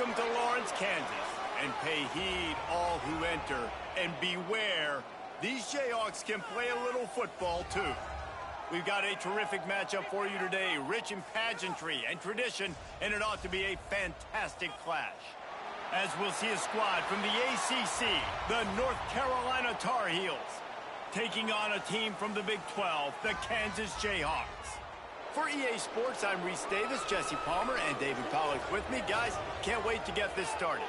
Welcome to Lawrence, Kansas, and pay heed all who enter, and beware, these Jayhawks can play a little football too. We've got a terrific matchup for you today, rich in pageantry and tradition, and it ought to be a fantastic clash. As we'll see a squad from the ACC, the North Carolina Tar Heels, taking on a team from the Big 12, the Kansas Jayhawks. For EA Sports, I'm Reese Davis, Jesse Palmer, and David Pollack with me. Guys, can't wait to get this started.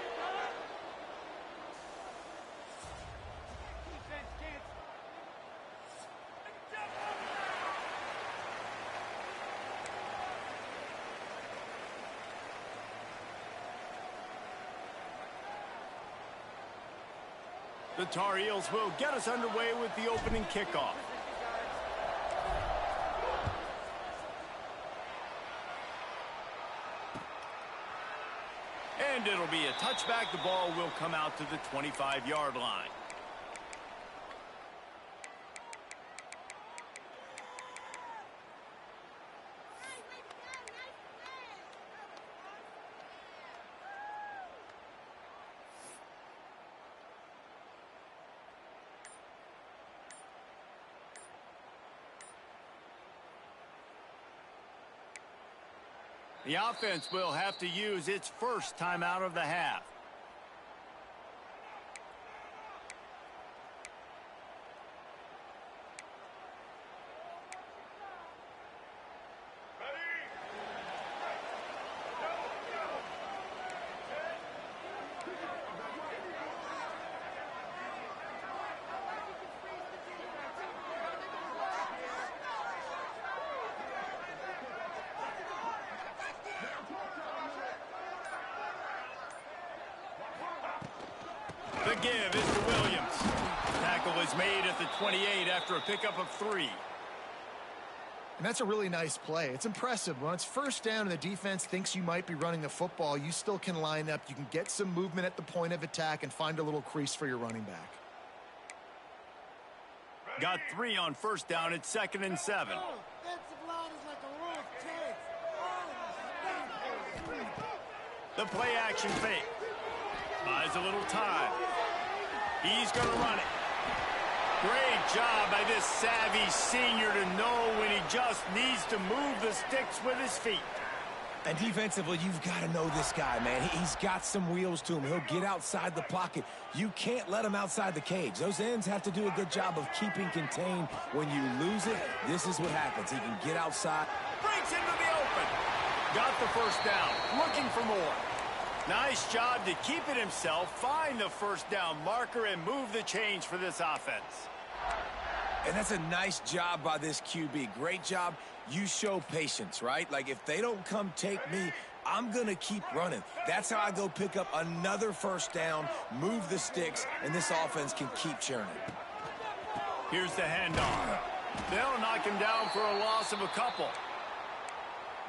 The Tar Heels will get us underway with the opening kickoff. And it'll be a touchback. The ball will come out to the 25-yard line. The offense will have to use its first timeout of the half. The give is to Williams. Tackle is made at the 28 after a pickup of 3. And that's a really nice play. It's impressive. When it's first down and the defense thinks you might be running the football, you still can line up. You can get some movement at the point of attack and find a little crease for your running back. Got 3 on first down. It's 2nd and 7. The play action fake. Buys a little time. He's going to run it. Great job by this savvy senior to know when he just needs to move the sticks with his feet. And defensively, you've got to know this guy, man. He's got some wheels to him. He'll get outside the pocket. You can't let him outside the cage. Those ends have to do a good job of keeping contained. When you lose it, this is what happens. He can get outside. Breaks into the open. Got the first down. Looking for more. Nice job to keep it himself, find the first down marker, and move the chains for this offense. And that's a nice job by this QB. Great job. You show patience, right? Like, if they don't come take me, I'm going to keep running. That's how I go pick up another first down, move the sticks, and this offense can keep churning. Here's the handoff. They'll knock him down for a loss of a couple.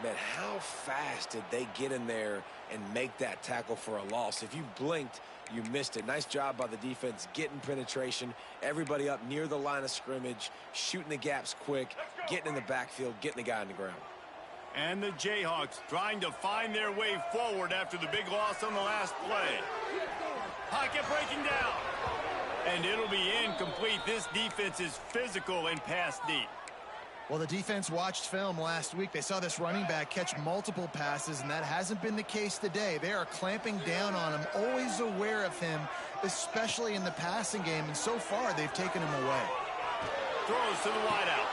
Man, how fast did they get in there and make that tackle for a loss? If you blinked, you missed it. Nice job by the defense getting penetration. Everybody up near the line of scrimmage, shooting the gaps quick, getting in the backfield, getting the guy on the ground. And the Jayhawks trying to find their way forward after the big loss on the last play. Pocket breaking down. And it'll be incomplete. This defense is physical and pass deep. Well, the defense watched film last week. They saw this running back catch multiple passes, and that hasn't been the case today. They are clamping down on him, always aware of him, especially in the passing game, and so far they've taken him away. Throws to the wideout.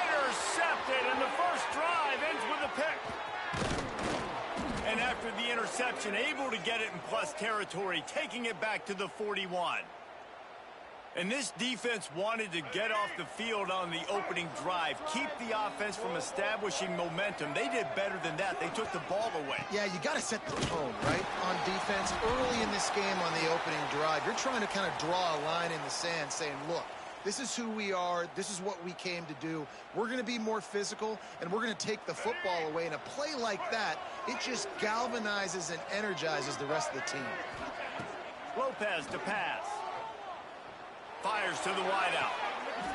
Intercepted, and the first drive ends with a pick. And after the interception, able to get it in plus territory, taking it back to the 41. And this defense wanted to get off the field on the opening drive, keep the offense from establishing momentum. They did better than that. They took the ball away. Yeah, you got to set the tone, right, on defense. Early in this game on the opening drive, you're trying to kind of draw a line in the sand saying, look, this is who we are. This is what we came to do. We're going to be more physical, and we're going to take the football away. And a play like that, it just galvanizes and energizes the rest of the team. Lopez to pass. Fires to the wideout.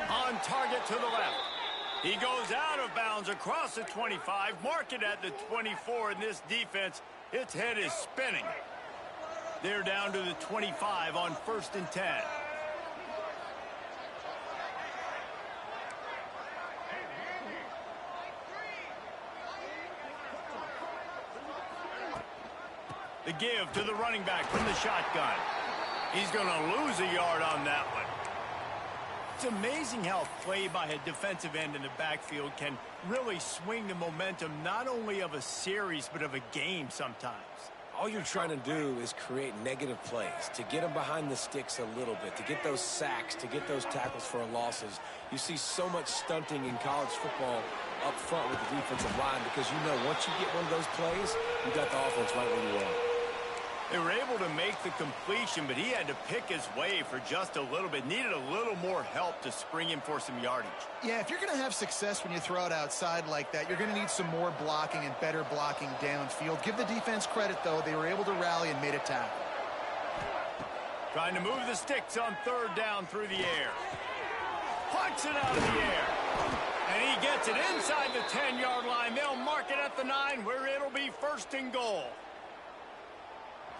On target to the left. He goes out of bounds across the 25. Mark it at the 24, and this defense Its head is spinning. They're down to the 25 on 1st and 10. The give to the running back from the shotgun. He's going to lose a yard on that one. It's amazing how a play by a defensive end in the backfield can really swing the momentum not only of a series but of a game sometimes. All you're trying to do is create negative plays, to get them behind the sticks a little bit, to get those sacks, to get those tackles for losses. You see so much stunting in college football up front with the defensive line because you know once you get one of those plays, you got the offense right where you are. They were able to make the completion, but he had to pick his way for just a little bit. Needed a little more help to spring him for some yardage. Yeah, if you're going to have success when you throw it outside like that, you're going to need some more blocking and better blocking downfield. Give the defense credit, though. They were able to rally and made a tackle. Trying to move the sticks on 3rd down through the air. Punts it out of the air. And he gets it inside the 10-yard line. They'll mark it at the 9 where it'll be 1st and goal.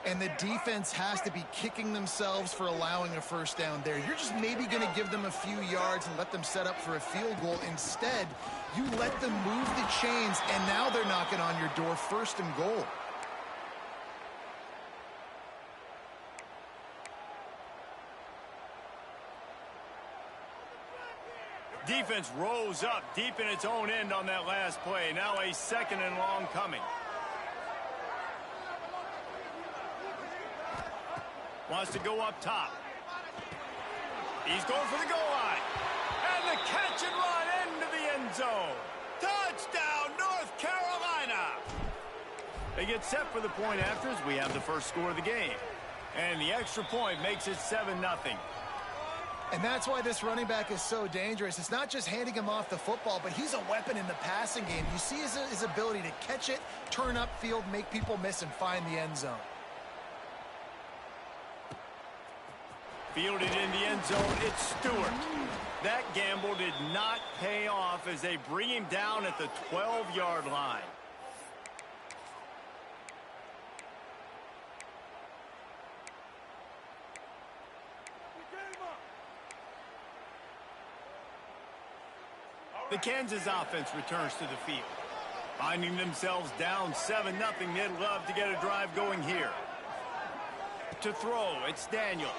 And the defense has to be kicking themselves for allowing a 1st down there. You're just maybe going to give them a few yards and let them set up for a field goal. Instead, you let them move the chains, and now they're knocking on your door, 1st and goal. Defense rose up deep in its own end on that last play. Now a 2nd and long coming. Wants to go up top. He's going for the goal line. And the catch and run into the end zone. Touchdown, North Carolina. They get set for the point after as we have the first score of the game. And the extra point makes it 7-0. And that's why this running back is so dangerous. It's not just handing him off the football, but he's a weapon in the passing game. You see his ability to catch it, turn upfield, make people miss, and find the end zone. Fielded in the end zone, it's Stewart. That gamble did not pay off as they bring him down at the 12-yard line. The Kansas offense returns to the field. Finding themselves down 7-0, they'd love to get a drive going here. To throw, it's Daniels.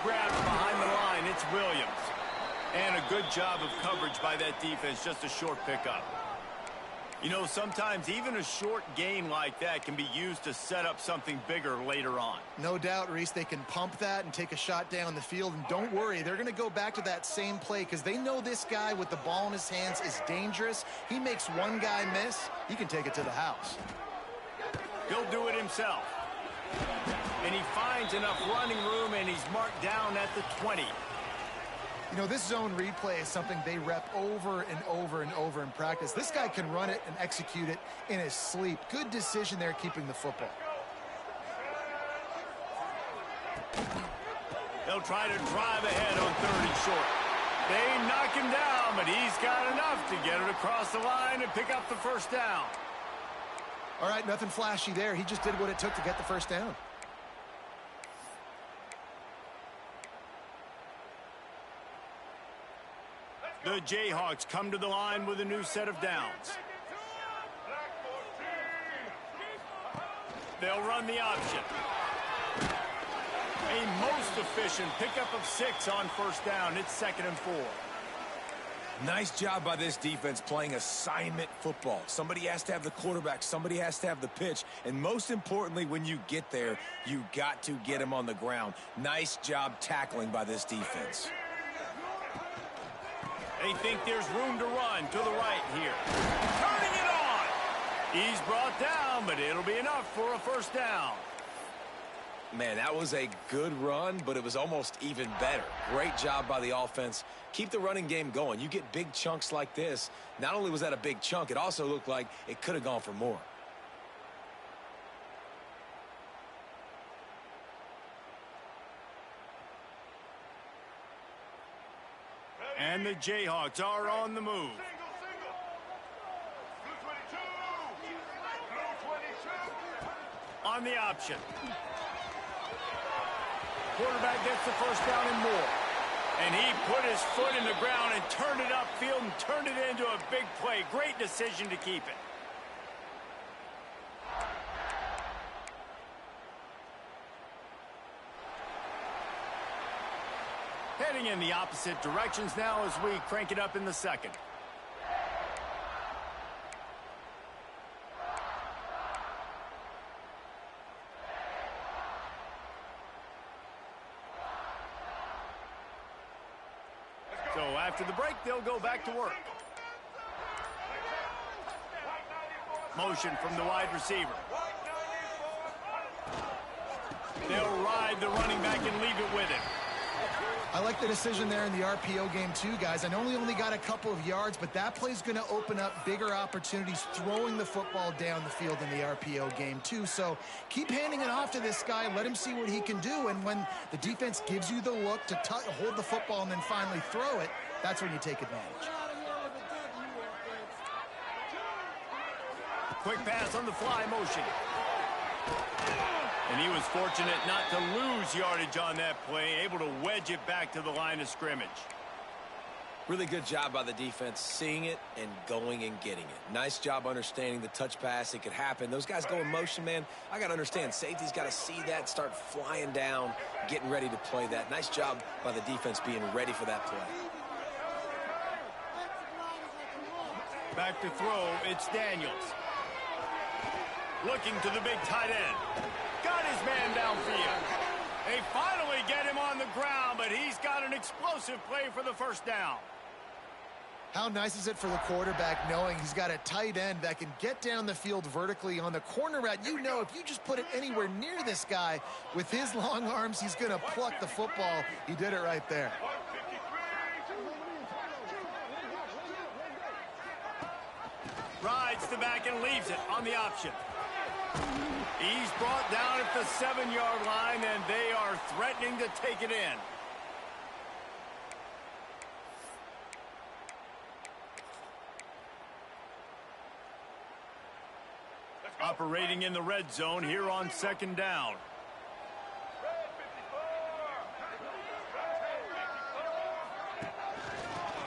Grabbed behind the line, it's Williams. And a good job of coverage by that defense, just a short pickup. You know, sometimes even a short gain like that can be used to set up something bigger later on. No doubt, Reese, they can pump that and take a shot down the field. And don't worry, they're going to go back to that same play because they know this guy with the ball in his hands is dangerous. He makes one guy miss, he can take it to the house. He'll do it himself. And he finds enough running room, and he's marked down at the 20. You know, this zone replay is something they rep over and over and over in practice. This guy can run it and execute it in his sleep. Good decision there keeping the football. They'll try to drive ahead on 3rd and short. They knock him down, but he's got enough to get it across the line and pick up the 1st down. All right, nothing flashy there. He just did what it took to get the 1st down. The Jayhawks come to the line with a new set of downs. They'll run the option. A most efficient pickup of 6 on 1st down. It's 2nd and 4. Nice job by this defense playing assignment football. Somebody has to have the quarterback. Somebody has to have the pitch. And most importantly, when you get there, you got to get him on the ground. Nice job tackling by this defense. They think there's room to run to the right here. Turning it on. He's brought down, but it'll be enough for a 1st down. Man, that was a good run, but it was almost even better. Great job by the offense. Keep the running game going. You get big chunks like this. Not only was that a big chunk, it also looked like it could have gone for more. And the Jayhawks are on the move. on the option. Quarterback gets the first down and more. And he put his foot in the ground and turned it upfield and turned it into a big play. Great decision to keep it. Heading in the opposite directions now as we crank it up in the second. So after the break, they'll go back to work. Motion from the wide receiver. They'll ride the running back and leave it with him. I like the decision there in the RPO game too, guys. I know he only got a couple of yards, but that play's going to open up bigger opportunities throwing the football down the field in the RPO game too. So keep handing it off to this guy. Let him see what he can do. And when the defense gives you the look to hold the football and then finally throw it, that's when you take advantage. Quick pass on the fly motion. And he was fortunate not to lose yardage on that play, able to wedge it back to the line of scrimmage. Really good job by the defense, seeing it and going and getting it. Nice job understanding the touch pass. It could happen. Those guys go in motion, man. I got to understand, safety's got to see that, start flying down, getting ready to play that. Nice job by the defense being ready for that play. Back to throw, it's Daniels. Looking to the big tight end. Got his man downfield. They finally get him on the ground, but he's got an explosive play for the first down. How nice is it for the quarterback knowing he's got a tight end that can get down the field vertically on the corner route? You know, if you just put it anywhere near this guy with his long arms, he's going to pluck the football. He did it right there. Rides the back and leaves it on the option. He's brought down at the 7-yard line, and they are threatening to take it in. Operating in the red zone here on second down.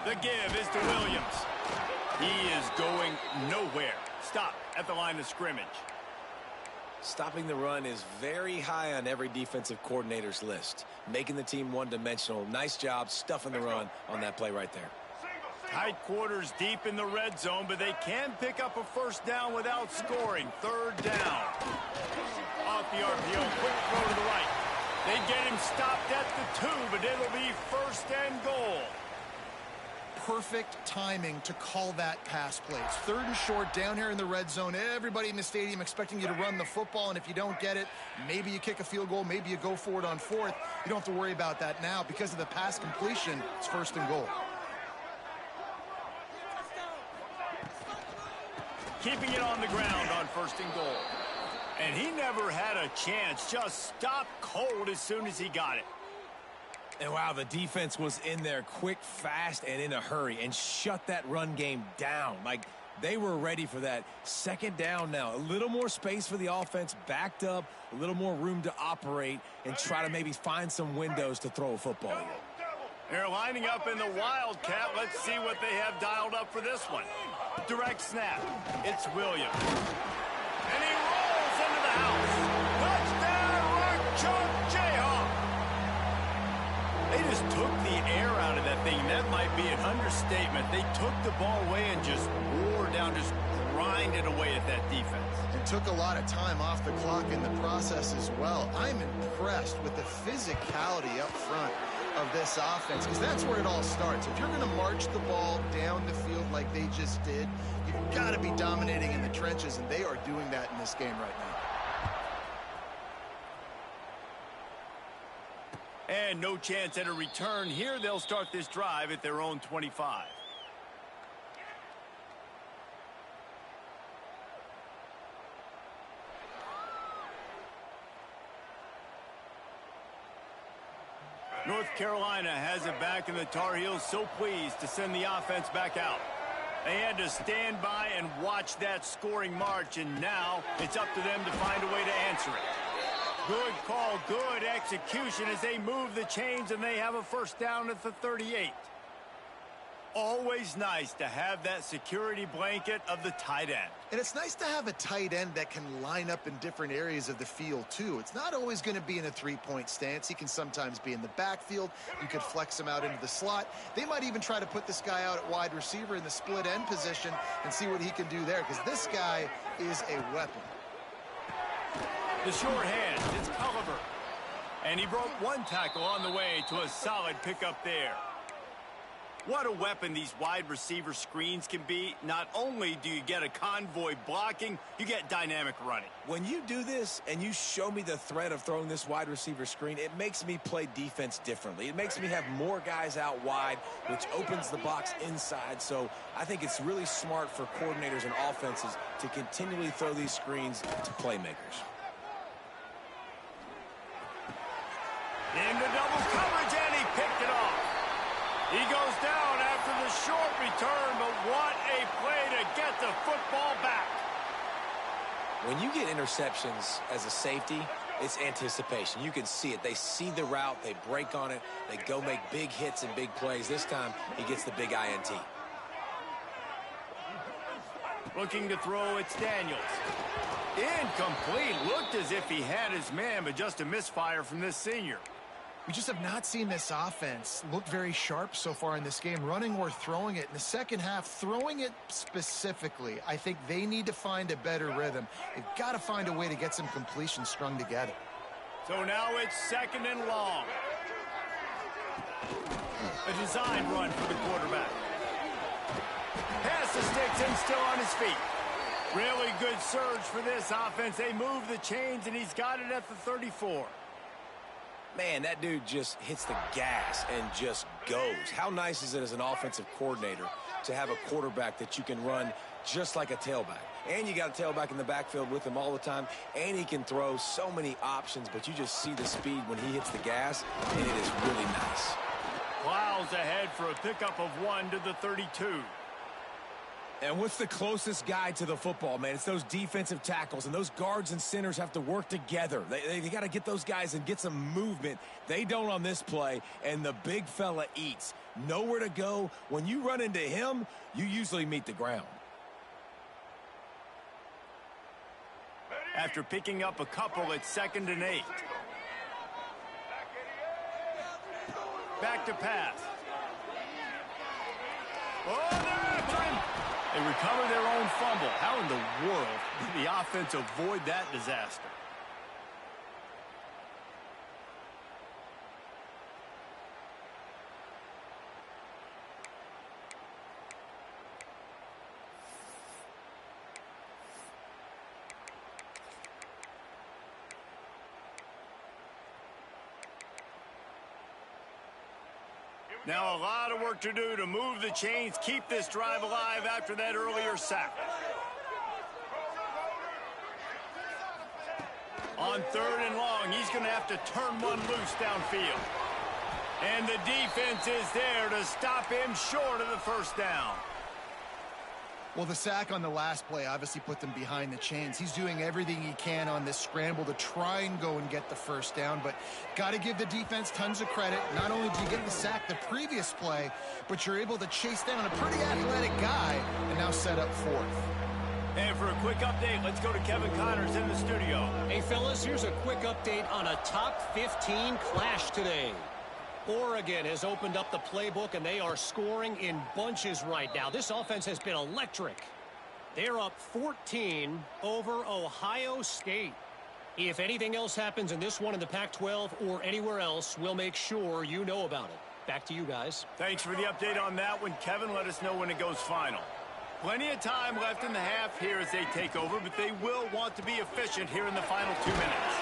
The give is to Williams. He is going nowhere. Stop at the line of scrimmage. Stopping the run is very high on every defensive coordinator's list. Making the team one-dimensional. Nice job stuffing the run on that play right there. Tight quarters deep in the red zone, but they can pick up a first down without scoring. Third down. Off the RPO, quick throw to the right. They get him stopped at the 2, but it'll be first and goal. Perfect timing to call that pass play. It's third and short down here in the red zone. Everybody in the stadium expecting you to run the football, and if you don't get it, maybe you kick a field goal, maybe you go for it on fourth. You don't have to worry about that now. Because of the pass completion, it's first and goal. Keeping it on the ground on first and goal. And he never had a chance. Just stopped cold as soon as he got it. And wow, the defense was in there quick, fast, and in a hurry and shut that run game down. Like, they were ready for that. Second down now. A little more space for the offense, backed up, a little more room to operate and try to maybe find some windows to throw a football here. They're lining up in the Wildcat. Let's see what they have dialed up for this one. Direct snap. It's Williams. And he rolls into the house. Touchdown, Rock Chalk Jayhawk. They just took the air out of that thing. That might be an understatement. They took the ball away and just wore down, just grinded away at that defense. And took a lot of time off the clock in the process as well. I'm impressed with the physicality up front of this offense, because that's where it all starts. If you're going to march the ball down the field like they just did, you've got to be dominating in the trenches, and they are doing that in this game right now. And no chance at a return here. They'll start this drive at their own 25. North Carolina has it back, and the Tar Heels so pleased to send the offense back out. They had to stand by and watch that scoring march, and now it's up to them to find a way to answer it. Good call, good execution as they move the chains, and they have a first down at the 38. Always nice to have that security blanket of the tight end. And it's nice to have a tight end that can line up in different areas of the field, too. It's not always going to be in a three-point stance. He can sometimes be in the backfield. You could flex him out into the slot. They might even try to put this guy out at wide receiver in the split end position and see what he can do there, because this guy is a weapon. The short hand, it's Culliver. And he broke one tackle on the way to a solid pickup there. What a weapon these wide receiver screens can be. Not only do you get a convoy blocking, you get dynamic running. When you do this and you show me the threat of throwing this wide receiver screen, it makes me play defense differently. It makes me have more guys out wide, which opens the box inside. So I think it's really smart for coordinators and offenses to continually throw these screens to playmakers. Into double coverage, and he picked it off. He goes down after the short return, but what a play to get the football back. When you get interceptions as a safety, it's anticipation. You can see it. They see the route. They break on it. They go make big hits and big plays. This time, he gets the big INT. Looking to throw, it's Daniels. Incomplete. Looked as if he had his man, but just a misfire from this senior. We just have not seen this offense look very sharp so far in this game, running or throwing it. In the second half, throwing it specifically, I think they need to find a better rhythm. They've got to find a way to get some completions strung together. So now it's second and long. A design run for the quarterback. Pass the sticks and still on his feet. Really good surge for this offense. They move the chains, and he's got it at the 34. Man, that dude just hits the gas and just goes. How nice is it as an offensive coordinator to have a quarterback that you can run just like a tailback? And you got a tailback in the backfield with him all the time, and he can throw so many options, but you just see the speed when he hits the gas, and it is really nice. Plows ahead for a pickup of 1 to the 32. And what's the closest guy to the football, man? It's those defensive tackles, and those guards and centers have to work together. They got to get those guys and get some movement. They don't on this play, and the big fella eats. Nowhere to go. When you run into him, you usually meet the ground. After picking up a couple, it's 2nd and 8. Back to pass. Oh, they're after him. They recover their own fumble. How in the world did the offense avoid that disaster? Now a lot of work to do to move the chains, keep this drive alive after that earlier sack. On 3rd and long, he's going to have to turn one loose downfield. And the defense is there to stop him short of the first down. Well, the sack on the last play obviously put them behind the chains. He's doing everything he can on this scramble to try and go and get the first down, but got to give the defense tons of credit. Not only did you get the sack the previous play, but you're able to chase down a pretty athletic guy and now set up 4th. And for a quick update, let's go to Kevin Connors in the studio. Hey, fellas, here's a quick update on a top 15 clash today. Oregon has opened up the playbook, and they are scoring in bunches right now. This offense has been electric. They're up 14 over Ohio State. If anything else happens in this one in the Pac-12 or anywhere else, we'll make sure you know about it. Back to you guys. Thanks for the update on that one, Kevin. Let us know when it goes final. Plenty of time left in the half here as they take over, but they will want to be efficient here in the final 2 minutes.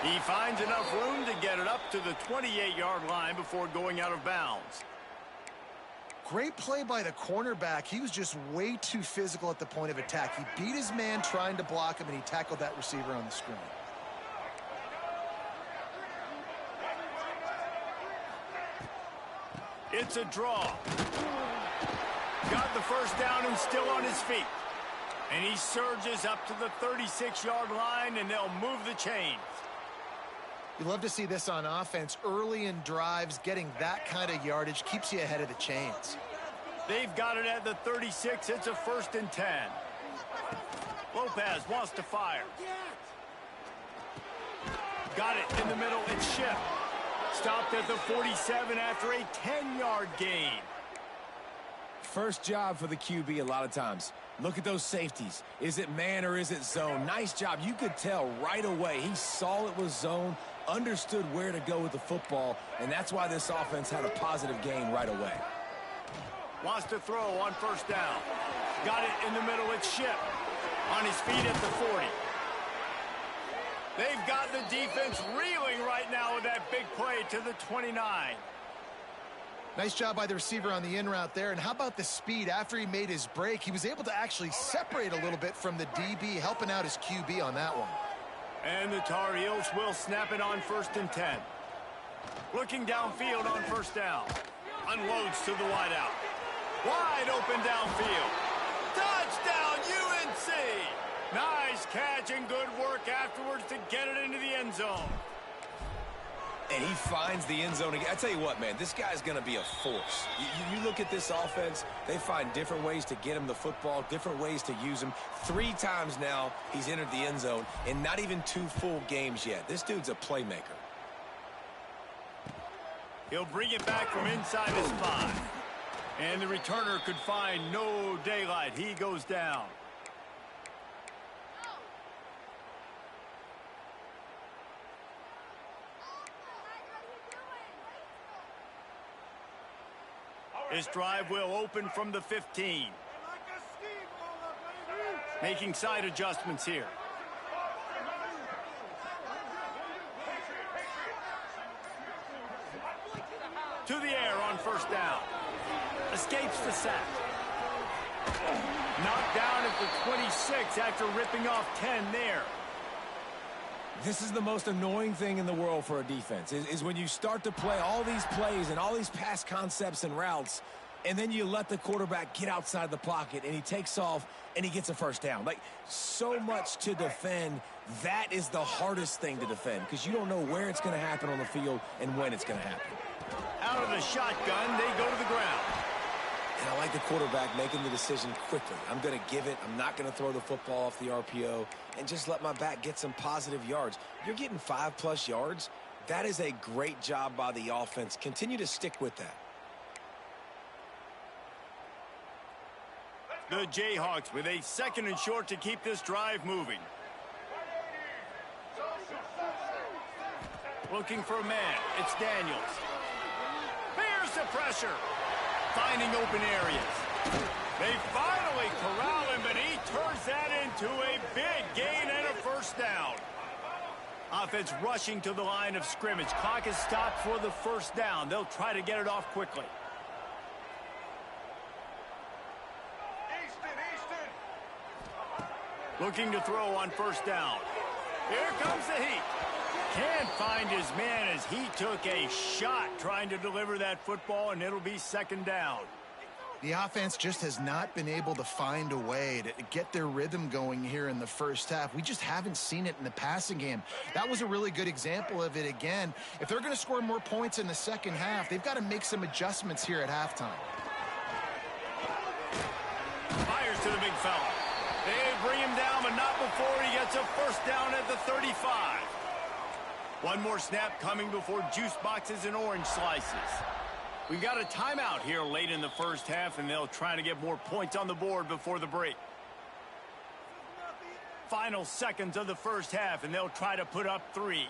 He finds enough room to get it up to the 28-yard line before going out of bounds. Great play by the cornerback. He was just way too physical at the point of attack. He beat his man trying to block him, and he tackled that receiver on the screen. It's a draw. Got the first down and still on his feet. And he surges up to the 36-yard line, and they'll move the chains. You love to see this on offense. Early in drives, getting that kind of yardage keeps you ahead of the chains. They've got it at the 36. It's a 1st and 10. Lopez wants to fire. Got it in the middle. It's Schiff. Stopped at the 47 after a 10-yard gain. First job for the QB a lot of times. Look at those safeties. Is it man or is it zone? Nice job. You could tell right away. He saw it was zone, understood where to go with the football, and that's why this offense had a positive gain right away. Wants to throw on 1st down. Got it in the middle. It's Schiff. On his feet at the 40. They've got the defense reeling right now with that big play to the 29. Nice job by the receiver on the in route there. And how about the speed? After he made his break, he was able to actually separate a little bit from the DB, helping out his QB on that one. And the Tar Heels will snap it on 1st and 10. Looking downfield on 1st down. Unloads to the wideout. Wide open downfield. Touchdown, UNC! Nice catch and good work afterwards to get it into the end zone. And he finds the end zone again. I tell you what, man, this guy's going to be a force. You look at this offense, they find different ways to get him the football, different ways to use him. 3 times now he's entered the end zone, and not even 2 full games yet. This dude's a playmaker. He'll bring it back from inside his 5. And the returner could find no daylight. He goes down. This drive will open from the 15. Making side adjustments here. To the air on 1st down. Escapes the sack. Knocked down at the 26 after ripping off 10 there. This is the most annoying thing in the world for a defense, is when you start to play all these plays and all these pass concepts and routes, and then you let the quarterback get outside the pocket, and he takes off, and he gets a 1st down. Like, so much to defend. That is the hardest thing to defend, because you don't know where it's going to happen on the field and when it's going to happen. Out of the shotgun, they go to the ground. And I like the quarterback making the decision quickly. I'm going to give it. I'm not going to throw the football off the RPO and just let my back get some positive yards. You're getting 5+ yards. That is a great job by the offense. Continue to stick with that. The Jayhawks with a 2nd and short to keep this drive moving. Looking for a man. It's Daniels. Here's the pressure. Finding open areas. They finally corral him, but he turns that into a big gain and a 1st down. Offense rushing to the line of scrimmage. Clock is stopped for the 1st down. They'll try to get it off quickly. Looking to throw on 1st down. Here comes the heat. Can't find his man as he took a shot trying to deliver that football, and it'll be 2nd down. The offense just has not been able to find a way to get their rhythm going here in the 1st half. We just haven't seen it in the passing game. That was a really good example of it again. If they're going to score more points in the 2nd half, they've got to make some adjustments here at halftime. Fires to the big fella. They bring him down, but not before he gets a 1st down at the 35. One more snap coming before juice boxes and orange slices. We've got a timeout here late in the 1st half, and they'll try to get more points on the board before the break. Final seconds of the 1st half, and they'll try to put up 3.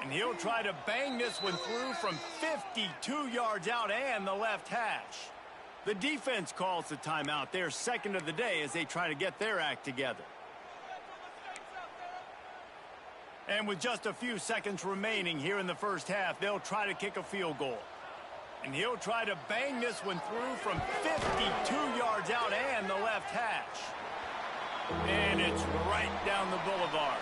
And he'll try to bang this one through from 52 yards out and the left hash. The defense calls the timeout, their 2nd of the day, as they try to get their act together. And with just a few seconds remaining here in the 1st half, they'll try to kick a field goal. And he'll try to bang this one through from 52 yards out and the left hash. And it's right down the boulevard.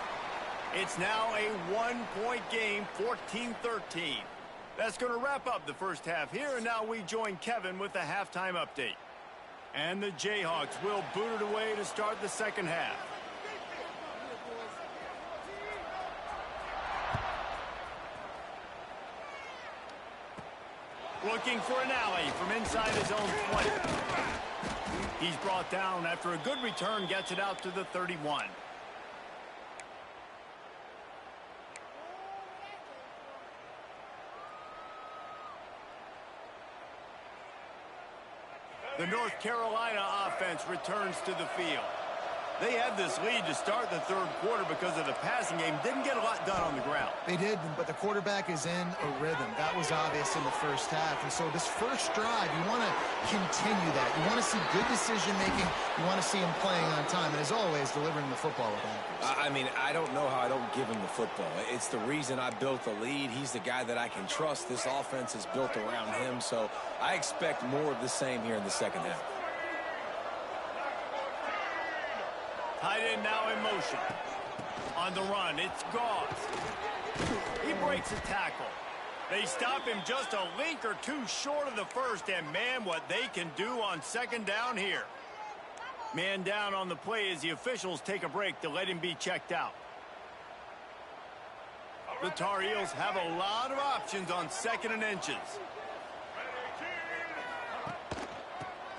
It's now a 1-point game, 14-13. That's going to wrap up the 1st half here, and now we join Kevin with the halftime update. And the Jayhawks will boot it away to start the second half. Looking for an alley from inside his own 20. He's brought down after a good return, gets it out to the 31. The North Carolina offense returns to the field. They had this lead to start the third quarter because of the passing game. Didn't get a lot done on the ground. They did, but the quarterback is in a rhythm. That was obvious in the first half. And so this first drive, you want to continue that. You want to see good decision-making. You want to see him playing on time. And as always, delivering the football with accuracy. I mean, I don't know how I don't give him the football. It's the reason I built the lead. He's the guy that I can trust. This offense is built around him. So I expect more of the same here in the second half. Tight end now in motion. On the run, it's Gauze. He breaks a tackle. They stop him just a link or two short of the first, and man, what they can do on second down here. Man down on the play as the officials take a break to let him be checked out. The Tar Heels have a lot of options on second and inches.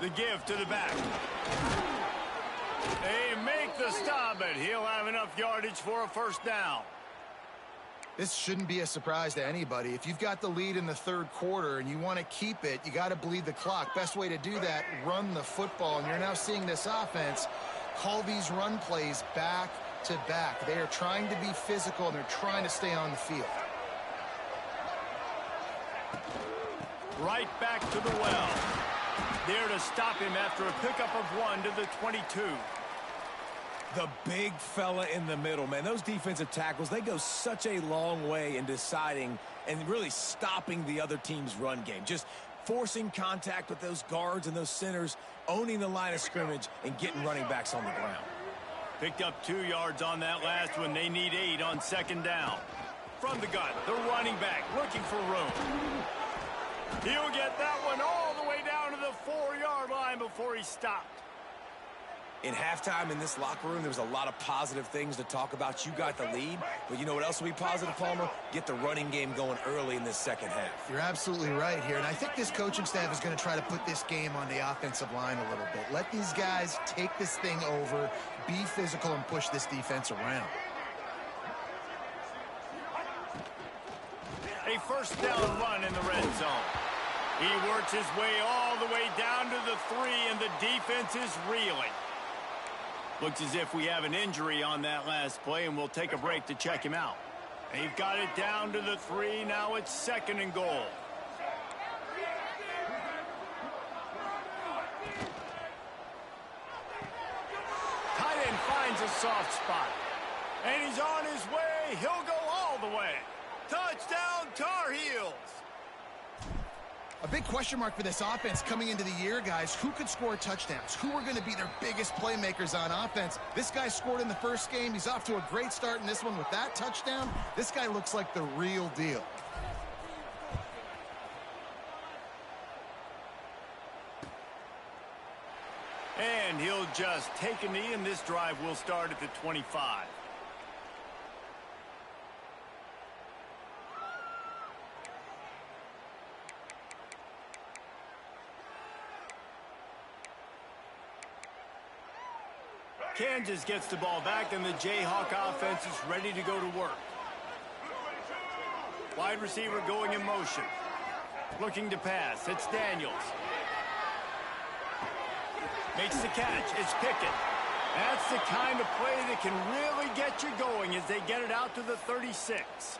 The give to the back. They make the stop, but he'll have enough yardage for a first down. This shouldn't be a surprise to anybody. If you've got the lead in the third quarter and you want to keep it, you got to bleed the clock. Best way to do that, run the football. And you're now seeing this offense call these run plays back to back. They are trying to be physical, and they're trying to stay on the field. Right back to the well. There to stop him after a pickup of 1 to the 22. The big fella in the middle, man. Those defensive tackles, they go such a long way in deciding and really stopping the other team's run game. Just forcing contact with those guards and those centers, owning the line of scrimmage, and getting running backs on the ground. Picked up 2 yards on that last one. They need 8 on second down. From the gun, the running back looking for room. He'll get that one all the way down to the 4-yard line before he stopped. In halftime in this locker room, there was a lot of positive things to talk about. You got the lead, but you know what else will be positive, Palmer? Get the running game going early in this second half. You're absolutely right here, and I think this coaching staff is going to try to put this game on the offensive line a little bit. Let these guys take this thing over, be physical, and push this defense around. A first down run in the red zone. He works his way all the way down to the 3, and the defense is reeling. Looks as if we have an injury on that last play, and we'll take a break to check him out. They've got it down to the 3. Now it's 2nd and goal. Tight end finds a soft spot. And he's on his way. He'll go all the way. Touchdown, Tar Heels. A big question mark for this offense coming into the year, guys. Who could score touchdowns? Who are going to be their biggest playmakers on offense? This guy scored in the first game. He's off to a great start in this one with that touchdown. This guy looks like the real deal. And he'll just take a knee, and this drive will start at the 25. Kansas gets the ball back, and the Jayhawk offense is ready to go to work. Wide receiver going in motion. Looking to pass. It's Daniels. Makes the catch. It's Pickett. That's the kind of play that can really get you going as they get it out to the 36.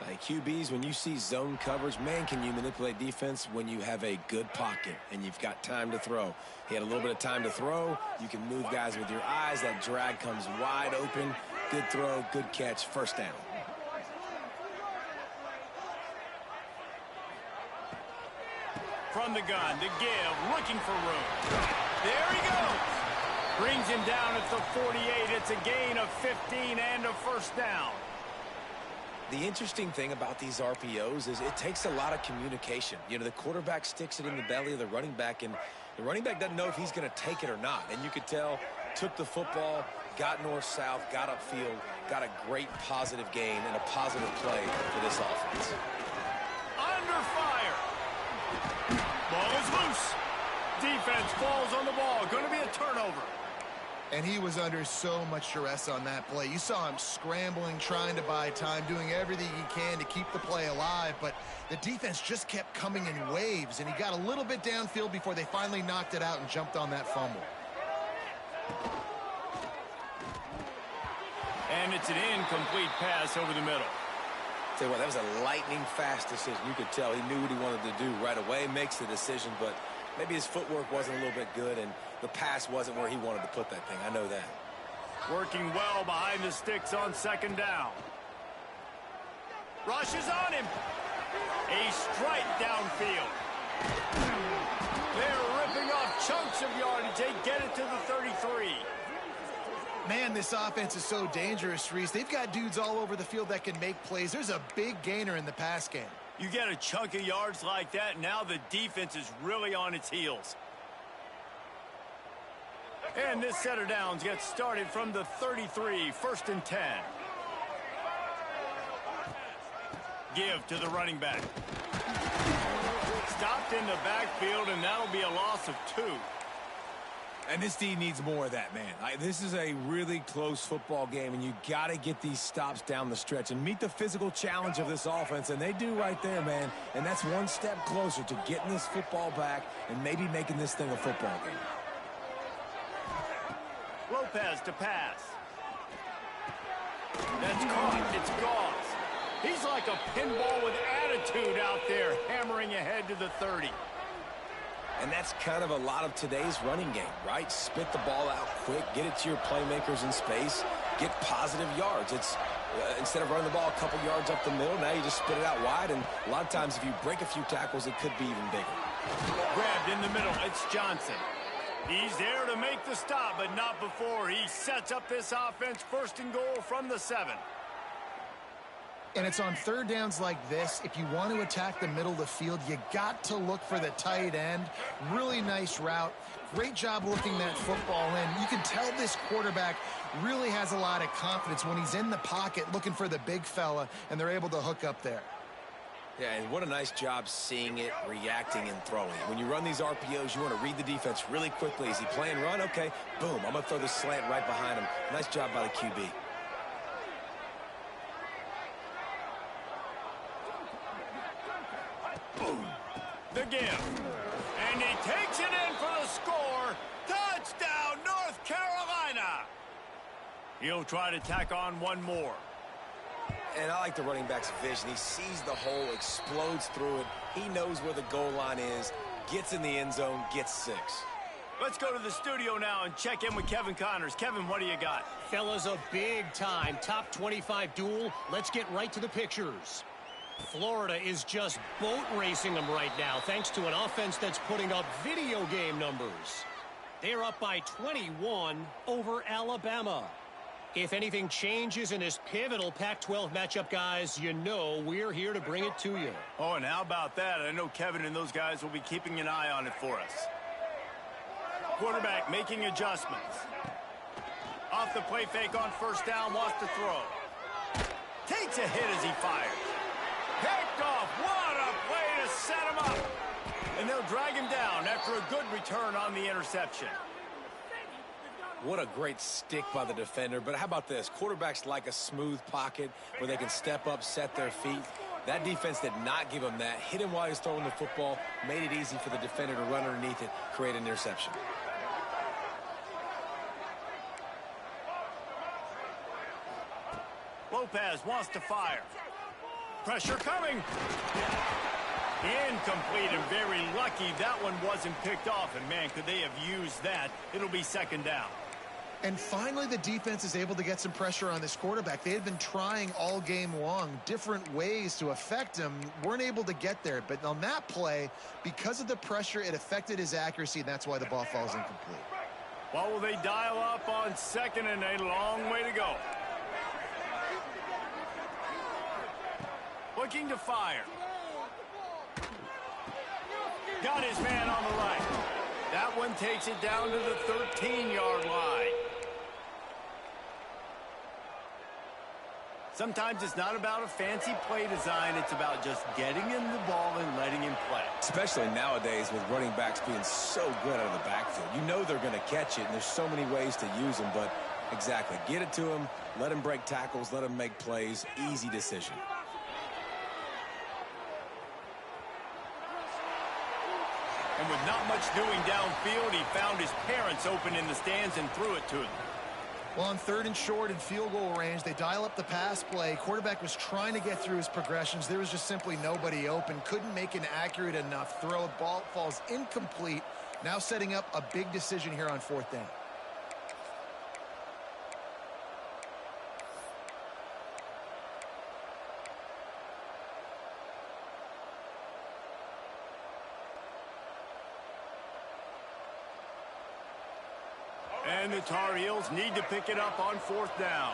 Like QBs, when you see zone coverage, man, can you manipulate defense when you have a good pocket and you've got time to throw. He had a little bit of time to throw. You can move guys with your eyes. That drag comes wide open. Good throw, good catch, first down. From the gun, the give, looking for room. There he goes. Brings him down at the 48. It's a gain of 15 and a first down. The interesting thing about these RPOs is it takes a lot of communication. You know, the quarterback sticks it in the belly of the running back, and The running back doesn't know if he's going to take it or not. And you could tell, took the football, got north-south, got upfield, got a great positive gain and a positive play for this offense. Under fire. Ball is loose. Defense falls on the ball. Going to be a turnover. And he was under so much duress on that play. You saw him scrambling, trying to buy time, doing everything he can to keep the play alive, but the defense just kept coming in waves, and he got a little bit downfield before they finally knocked it out and jumped on that fumble. And it's an incomplete pass over the middle. Tell you what, that was a lightning-fast decision. You could tell he knew what he wanted to do right away, makes the decision, but maybe his footwork wasn't a little bit good, and the pass wasn't where he wanted to put that thing. I know that. Working well behind the sticks on second down. Rushes on him. A strike downfield. They're ripping off chunks of yardage. They get it to the 33. Man, this offense is so dangerous, Reese. They've got dudes all over the field that can make plays. There's a big gainer in the pass game. You get a chunk of yards like that, now the defense is really on its heels. And this set of downs gets started from the 33, 1st and 10. Give to the running back. Stopped in the backfield, and that'll be a loss of 2. And this D needs more of that, man. This is a really close football game, and you got to get these stops down the stretch and meet the physical challenge of this offense, and they do right there, man. And that's one step closer to getting this football back and maybe making this thing a football game. Lopez to pass. That's caught. It's Goss. He's like a pinball with attitude out there, hammering ahead to the 30. And that's kind of a lot of today's running game, right? Spit the ball out quick, get it to your playmakers in space, get positive yards. It's instead of running the ball a couple yards up the middle, now you just spit it out wide, and a lot of times if you break a few tackles, it could be even bigger. Grabbed in the middle. It's Johnson. He's there to make the stop, but not before he sets up this offense 1st and goal from the 7. And it's on third downs like this. If you want to attack the middle of the field, you got to look for the tight end. Really nice route. Great job looking that football in. You can tell this quarterback really has a lot of confidence when he's in the pocket looking for the big fella, and they're able to hook up there. Yeah, and what a nice job seeing it, reacting, and throwing. When you run these RPOs, you want to read the defense really quickly. Is he playing run? Okay, boom, I'm going to throw this slant right behind him. Nice job by the QB. Boom. The give. And he takes it in for the score. Touchdown, North Carolina. He'll try to tack on one more. And I like the running back's vision. He sees the hole, explodes through it. He knows where the goal line is, gets in the end zone, gets 6. Let's go to the studio now and check in with Kevin Connors. Kevin, what do you got? Fellas, a big-time top 25 duel. Let's get right to the pictures. Florida is just boat racing them right now, thanks to an offense that's putting up video game numbers. They're up by 21 over Alabama. If anything changes in this pivotal Pac-12 matchup, guys, you know we're here to bring it to you. Oh, and how about that? I know Kevin and those guys will be keeping an eye on it for us. Quarterback making adjustments. Off the play fake on 1st down, wants to throw. Takes a hit as he fires. Picked off. What a play to set him up. And they'll drag him down after a good return on the interception. What a great stick by the defender. But how about this? Quarterbacks like a smooth pocket where they can step up, set their feet. That defense did not give him that. Hit him while he was throwing the football. Made it easy for the defender to run underneath it, create an interception. Lopez wants to fire. Pressure coming. Incomplete, and very lucky that one wasn't picked off. And, man, could they have used that? It'll be 2nd down. And finally, the defense is able to get some pressure on this quarterback. They had been trying all game long different ways to affect him. Weren't able to get there. But on that play, because of the pressure, it affected his accuracy, and that's why the ball falls incomplete. Well, will they dial up on 2nd and a long way to go? Looking to fire. Got his man on the right. That one takes it down to the 13-yard line. Sometimes it's not about a fancy play design. It's about just getting him the ball and letting him play. Especially nowadays with running backs being so good out of the backfield. You know they're going to catch it, and there's so many ways to use them. But exactly, get it to him, let him break tackles, let him make plays. Easy decision. And with not much doing downfield, he found his parents open in the stands and threw it to them. Well, on 3rd and short in field goal range, they dial up the pass play. Quarterback was trying to get through his progressions. There was just simply nobody open. Couldn't make an accurate enough throw. Ball falls incomplete. Now setting up a big decision here on 4th down. And the Tar Heels need to pick it up on 4th down.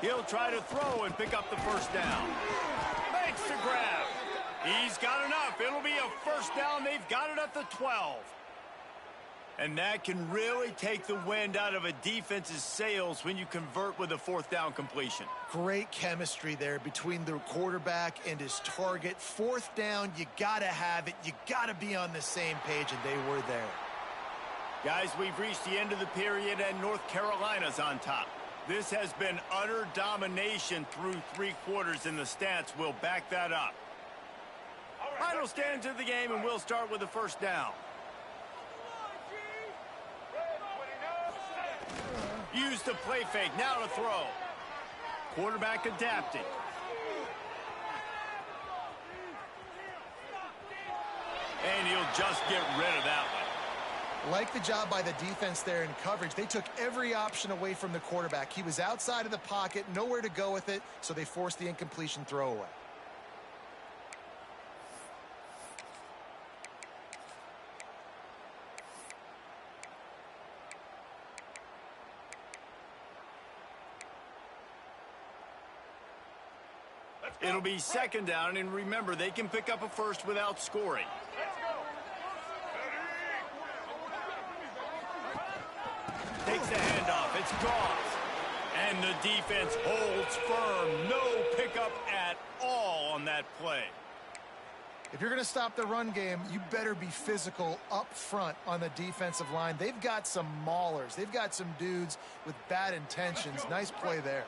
He'll try to throw and pick up the 1st down. Makes the grab. He's got enough. It'll be a 1st down. They've got it at the 12. And that can really take the wind out of a defense's sails when you convert with a 4th down completion. Great chemistry there between the quarterback and his target. 4th down, you got to have it. You got to be on the same page, and they were there. Guys, we've reached the end of the period, and North Carolina's on top. This has been utter domination through 3 quarters, and the stats will back that up. Final stands of the game, and we'll start with the 1st down. Use the play fake, now to throw. Quarterback adapted. And he'll just get rid of that one. Like the job by the defense there in coverage. They took every option away from the quarterback. He was outside of the pocket, nowhere to go with it, so they forced the incompletion throw away. It'll be 2nd down, and remember, they can pick up a 1st without scoring. Takes the handoff. It's Goff. And the defense holds firm. No pickup at all on that play. If you're going to stop the run game, you better be physical up front on the defensive line. They've got some maulers. They've got some dudes with bad intentions. Nice play there.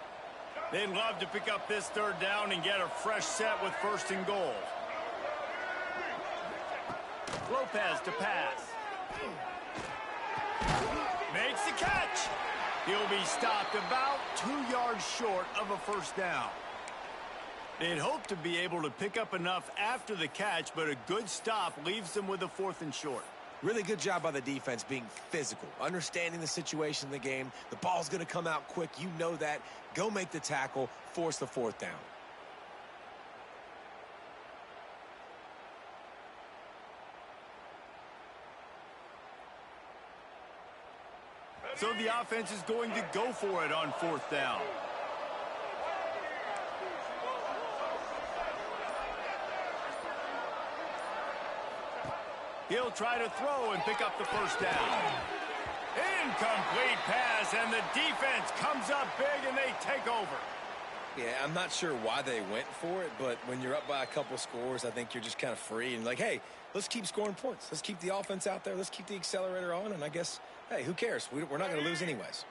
They'd love to pick up this 3rd down and get a fresh set with 1st and goal. Lopez to pass. Makes the catch. He'll be stopped about 2 yards short of a 1st down. They'd hope to be able to pick up enough after the catch, but a good stop leaves them with a 4th and short. Really good job by the defense being physical, understanding the situation in the game. The ball's going to come out quick. You know that. Go make the tackle, force the 4th down. So the offense is going to go for it on 4th down. He'll try to throw and pick up the 1st down. Incomplete pass, and the defense comes up big, and they take over. Yeah, I'm not sure why they went for it, but when you're up by a couple scores, I think you're just kind of free and like, hey, let's keep scoring points. Let's keep the offense out there. Let's keep the accelerator on, and I guess, hey, who cares? We're not going to lose anyways.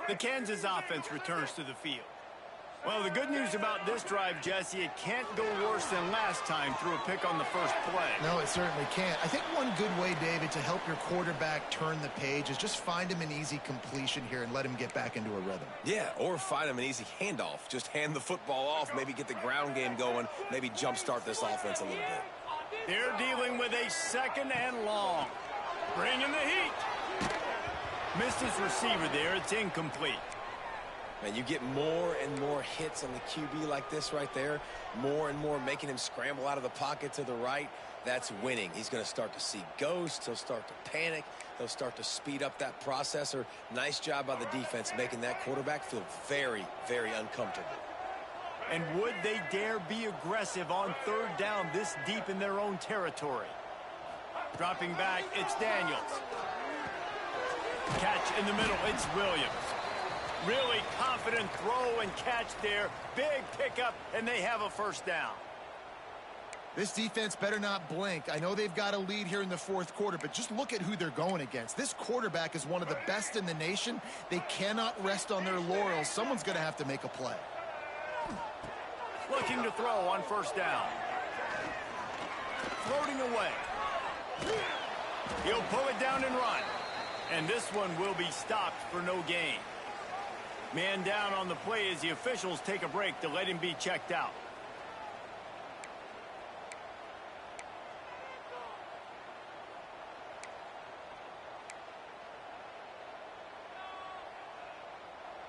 The Kansas offense returns to the field. Well, the good news about this drive, Jesse, it can't go worse than last time through a pick on the 1st play. No, it certainly can't. I think one good way, David, to help your quarterback turn the page is just find him an easy completion here and let him get back into a rhythm. Yeah, or find him an easy handoff. Just hand the football off, maybe get the ground game going, maybe jumpstart this offense a little bit. They're dealing with a 2nd and long. Bringing the heat. Missed his receiver there. It's incomplete. And you get more and more hits on the QB like this right there. More and more making him scramble out of the pocket to the right. That's winning. He's going to start to see ghosts. He'll start to panic. He'll start to speed up that processor. Nice job by the defense making that quarterback feel very, very uncomfortable. And would they dare be aggressive on third down this deep in their own territory? Dropping back, it's Daniels. Catch in the middle, it's Williams. Really confident throw and catch there. Big pickup, and they have a first down. This defense better not blink. I know they've got a lead here in the fourth quarter, but just look at who they're going against. This quarterback is one of the best in the nation. They cannot rest on their laurels. Someone's going to have to make a play. Looking to throw on first down. Floating away. He'll pull it down and run. And this one will be stopped for no gain. Man down on the play as the officials take a break to let him be checked out.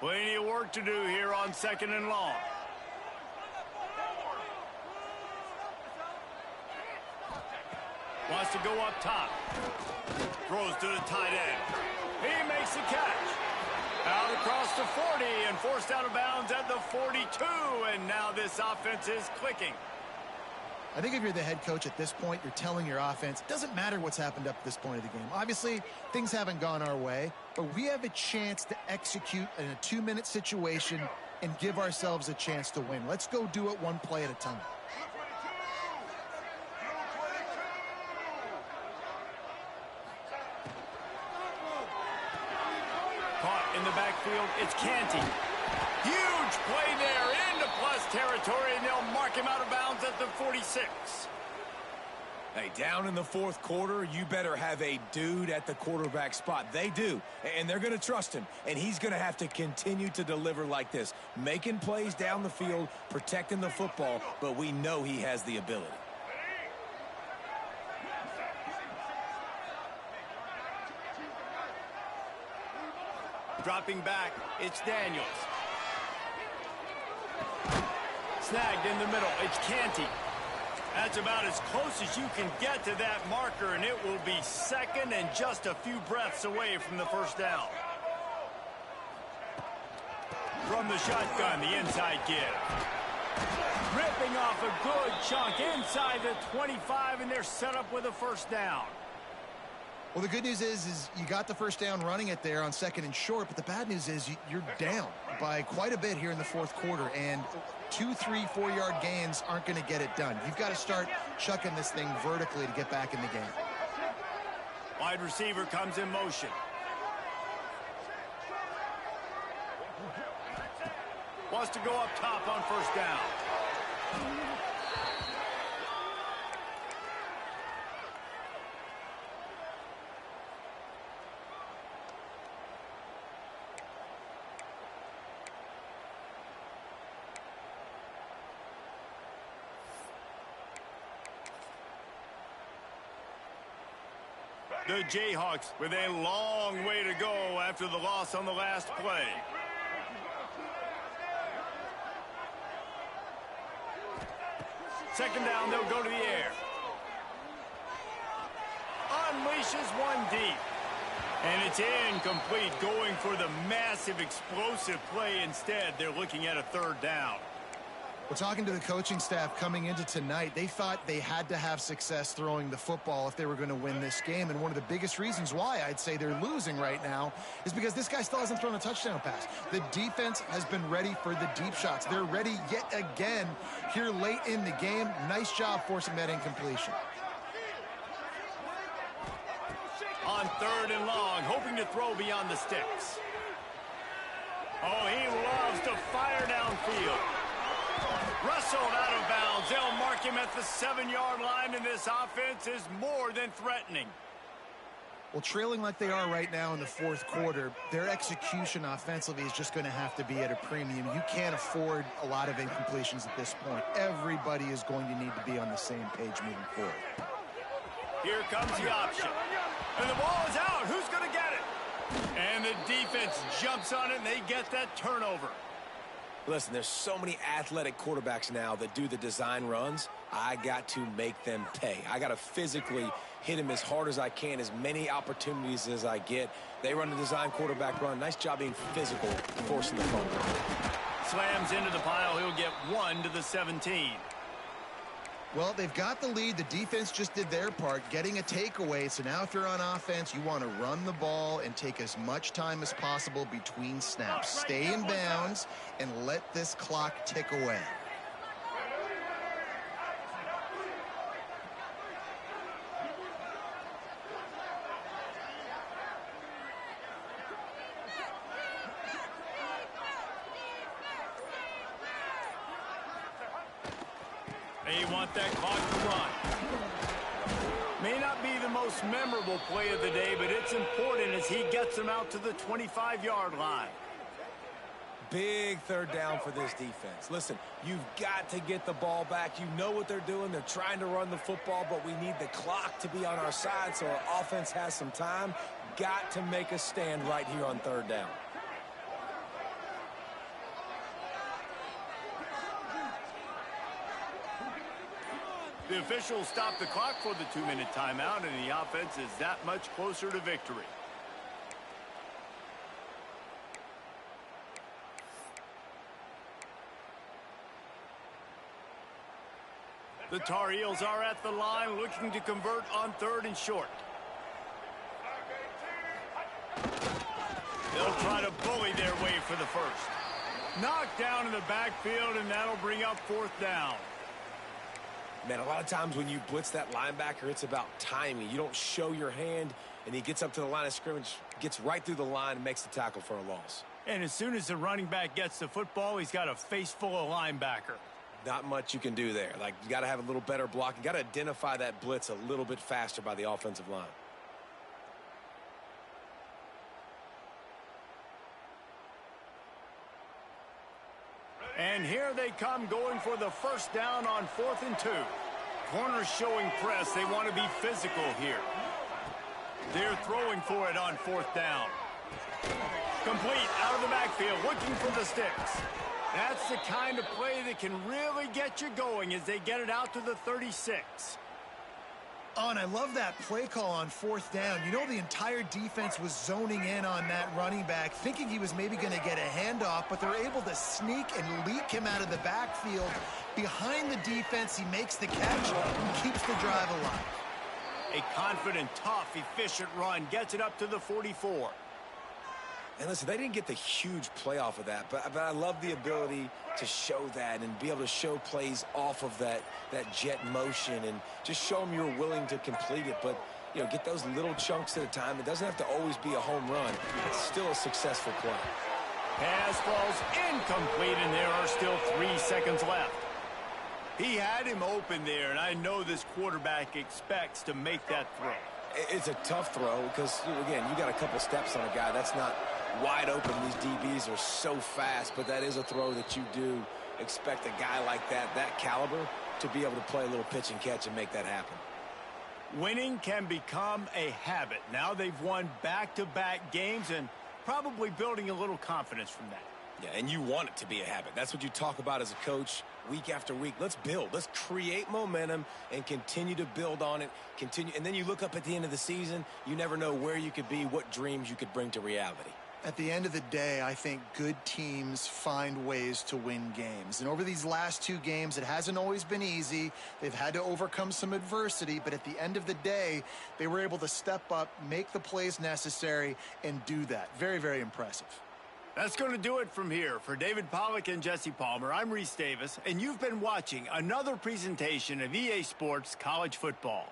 Plenty of work to do here on second and long. Wants to go up top. Throws to the tight end. He makes the catch. Out across the 40 and forced out of bounds at the 42. And now this offense is clicking. I think if you're the head coach at this point, you're telling your offense, it doesn't matter what's happened up to this point of the game. Obviously, things haven't gone our way, but we have a chance to execute in a 2-minute situation and give ourselves a chance to win. Let's go do it one play at a time. Caught in the backfield, it's Canty. Huge play there into plus territory, and they'll mark him out of bounds at the 46. Hey, down in the fourth quarter, you better have a dude at the quarterback spot. They do, and they're going to trust him, and he's going to have to continue to deliver like this, making plays down the field, protecting the football, but we know he has the ability. Dropping back, it's Daniels. Snagged in the middle, it's Canty. That's about as close as you can get to that marker, and it will be second and just a few breaths away from the first down. From the shotgun, the inside give. Ripping off a good chunk inside the 25, and they're set up with a first down. Well, the good news is you got the first down running it there on second and short, but the bad news is you're down by quite a bit here in the fourth quarter, and 2, 3, 4-yard gains aren't going to get it done. You've got to start chucking this thing vertically to get back in the game. Wide receiver comes in motion. Wants to go up top on first down. The Jayhawks with a long way to go after the loss on the last play. Second down, they'll go to the air. Unleashes one deep. And it's incomplete, going for the massive explosive play instead. They're looking at a third down. We're talking to the coaching staff coming into tonight. They thought they had to have success throwing the football if they were going to win this game. And one of the biggest reasons why I'd say they're losing right now is because this guy still hasn't thrown a touchdown pass. The defense has been ready for the deep shots. They're ready yet again here late in the game. Nice job forcing that incompletion. On third and long, hoping to throw beyond the sticks. Oh, he loves to fire downfield. Wrestled out of bounds. They'll mark him at the 7-yard line, and this offense is more than threatening. Well, trailing like they are right now in the fourth quarter, their execution offensively is just going to have to be at a premium. You can't afford a lot of incompletions at this point. Everybody is going to need to be on the same page moving forward. Here comes the option. And the ball is out. Who's going to get it? And the defense jumps on it, and they get that turnover. Listen, there's so many athletic quarterbacks now that do the design runs. I got to make them pay. I got to physically hit him as hard as I can, as many opportunities as I get. They run the design quarterback run. Nice job being physical, forcing the fumble. slams into the pile. He'll get 1 to the 17. Well, they've got the lead. The defense just did their part, getting a takeaway. So now if you're on offense, you want to run the ball and take as much time as possible between snaps. Stay in bounds and let this clock tick away. They want that clock to run. May not be the most memorable play of the day, but it's important as he gets them out to the 25-yard line. Big third down for this defense. Listen, you've got to get the ball back. You know what they're doing. They're trying to run the football, but we need the clock to be on our side so our offense has some time. Got to make a stand right here on third down. The officials stop the clock for the 2-minute timeout, and the offense is that much closer to victory. The Tar Heels are at the line looking to convert on 3rd and short. They'll try to bully their way for the first. Knocked down in the backfield, and that'll bring up 4th down. Man, a lot of times when you blitz that linebacker, it's about timing. You don't show your hand, and he gets up to the line of scrimmage, gets right through the line, and makes the tackle for a loss. And as soon as the running back gets the football, he's got a face full of linebacker. Not much you can do there. Like, you got to have a little better block. You got to identify that blitz a little bit faster by the offensive line. And here they come, going for the first down on 4th and 2. Corners showing press. They want to be physical here. They're throwing for it on 4th down. Complete out of the backfield, looking for the sticks. That's the kind of play that can really get you going as they get it out to the 36. Oh, and I love that play call on 4th down. You know, the entire defense was zoning in on that running back, thinking he was maybe going to get a handoff, but they're able to sneak and leak him out of the backfield. Behind the defense, he makes the catch and keeps the drive alive. A confident, tough, efficient run gets it up to the 44. And listen, they didn't get the huge play off of that, but I love the ability to show that and be able to show plays off of that jet motion and just show them you're willing to complete it. But, you know, get those little chunks at a time. It doesn't have to always be a home run. It's still a successful play. Pass falls incomplete, and there are still 3 seconds left. He had him open there, and I know this quarterback expects to make that throw. It's a tough throw because, again, you got a couple steps on a guy. That's not wide open. These DBs are so fast, but that is a throw that you do expect a guy like that caliber, to be able to play a little pitch and catch and make that happen. Winning can become a habit. Now they've won back-to-back games and probably building a little confidence from that. Yeah, and you want it to be a habit. That's what you talk about as a coach week after week. Let's build. Let's create momentum and continue to build on it. And then you look up at the end of the season, you never know where you could be, what dreams you could bring to reality. At the end of the day, I think good teams find ways to win games. And over these last 2 games, it hasn't always been easy. They've had to overcome some adversity, but at the end of the day, they were able to step up, make the plays necessary, and do that. Very, very impressive. That's going to do it from here. For David Pollack and Jesse Palmer, I'm Reese Davis, and you've been watching another presentation of EA Sports College Football.